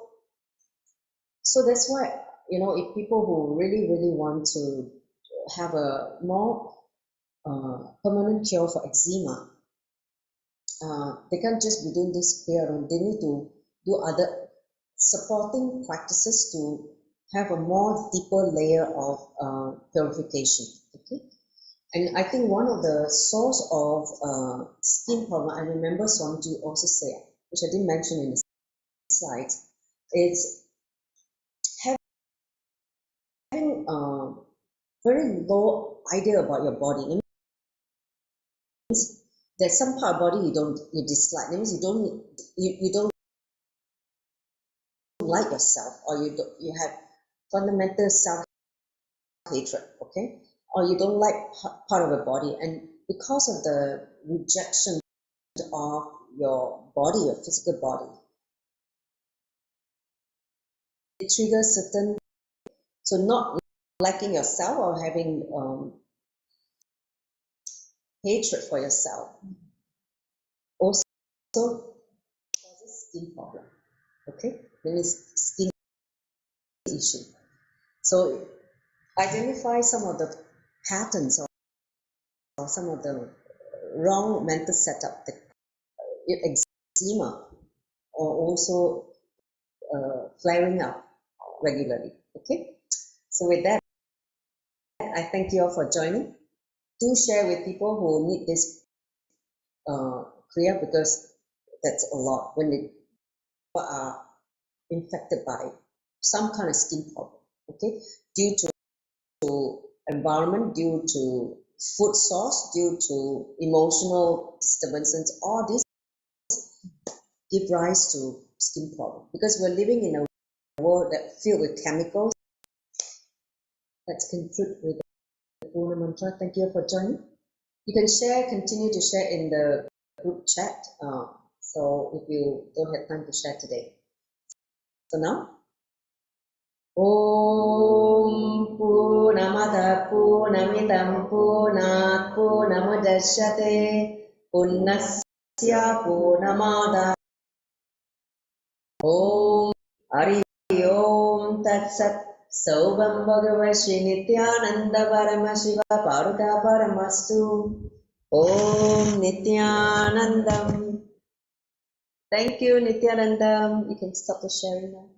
that's why if people who really want to have a more permanent cure for eczema, they can't just be doing this prayer alone. They need to do other supporting practices to have a more deeper layer of purification. Okay, and I think one of the source of skin problem, I remember Swamiji also said, which I didn't mention in the slides, is having very low idea about your body. It means there's some part of body you dislike. That means you don't like yourself, or you have fundamental self-hatred, okay? Or you don't like part of your body, and because of the rejection of your body, your physical body, it triggers certain, so not liking yourself or having hatred for yourself also causes skin problem. Okay, there is skin issue. So identify some of the patterns or some of the wrong mental setup, the eczema, or also flaring up regularly. Okay, so with that, I thank you all for joining. Do share with people who need this Kriya, because that's a lot when they are infected by some kind of skin problem. Okay, due to environment, due to food source, due to emotional disturbances, all this give rise to skin problem, because we're living in a world that filled with chemicals. Let's conclude with the Purna mantra. Thank you for joining. You can continue to share in the group chat. So if you don't have time to share today. So now, Om Purnamada Purnamidam Purnat Purnamudachyate Purnasya Purnamada Om Hari Om Tat Sat Saubham Bhagavan Nithyananda Paramashivam Paruka Paramastu Om Nithyanandam Thank you, Nithyananda. You can stop the sharing now.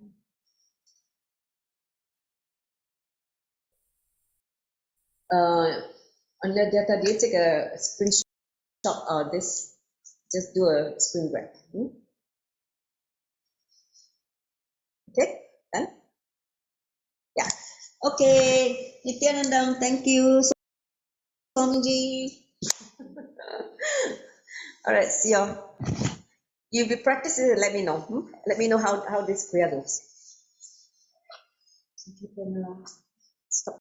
Under data, do you take a screenshot of this? Just do a screen grab. Okay, done? Yeah. Okay, Nithyananda, thank you, Swamiji. All right, see you. You'll be practicing, let me know. Let me know how this Kriya goes. Stop.